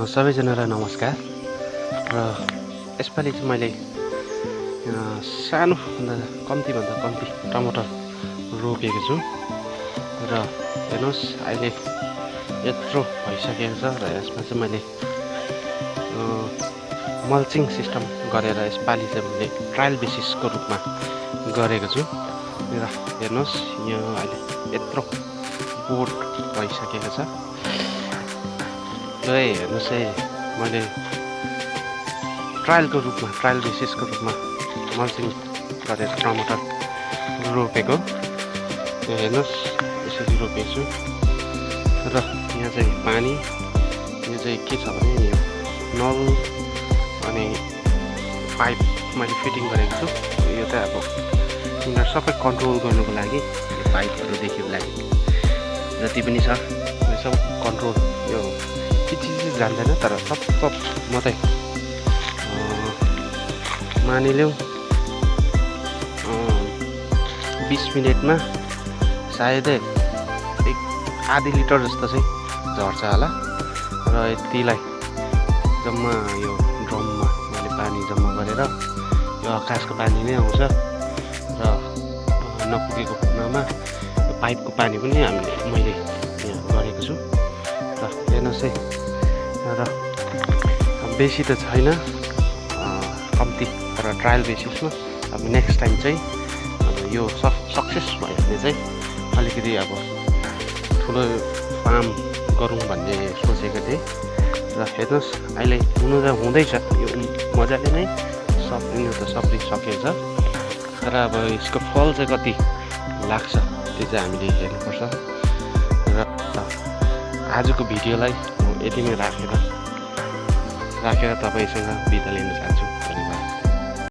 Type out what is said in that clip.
सबैजनालाई नमस्कार। र यसपालि चाहिँ मैले सानोभन्दा कम्तीभन्दा कम्ती टमाटर रोपेको छु र हेर्नुहोस् अहिले यत्रो भइसकेको छ र यसमा चाहिँ मैले मल्चिङ सिस्टम गरेर यसपालि चाहिँ मैले ट्रायल बेसिसको रूपमा गरेको छु र हेर्नुहोस् यो अहिले यत्रो बोट भइसकेको छ। हेर्नुहोस् है, मैले ट्रायल बेसिसको रूपमा मल्चिङ गरेर टमाटर रोपेको। यो हेर्नुहोस् यसरी रोपेको छु र यहाँ चाहिँ पानी, यो चाहिँ के छ भने यो नल अनि पाइप मैले फिटिङ गरेको छु। यो चाहिँ अब यिनीहरू सबै कन्ट्रोल गर्नुको लागि पाइपहरूदेखि लागि जति पनि छ यो सब कन्ट्रोल, यो चिज जान्दैन तर सब मात्रै मानिलिउँ 20 मिनटमा सायदै आधी लिटर जस्तो चाहिँ झर्छ होला र यतिलाई जम्मा यो ड्रममा मैले पानी जम्मा गरेर यो आकाशको पानी नै आउँछ र नपुगेको कुनामा यो पाइपको पानी पनि मैले यहाँ गरेको छु र हेर्नुहोस् है। र बेसी त छैन, कम्ती तर ट्रायल बेसिसमा। अब नेक्स्ट टाइम चाहिँ अब यो सक्सेस भयो भने चाहिँ अलिकति अब ठुलो फार्म गरौँ भन्ने सोचेको थिएँ र हेर्नुहोस् अहिले हुनु त हुँदैछ, यो मजाले नै सप्रिनु त सप्रिसकेको छ तर अब यसको फल चाहिँ कति लाग्छ त्यो चाहिँ हामीले हेर्नुपर्छ। र आजको भिडियोलाई यति नै राखेर तपाईँसँग बिदा लिन चाहन्छु।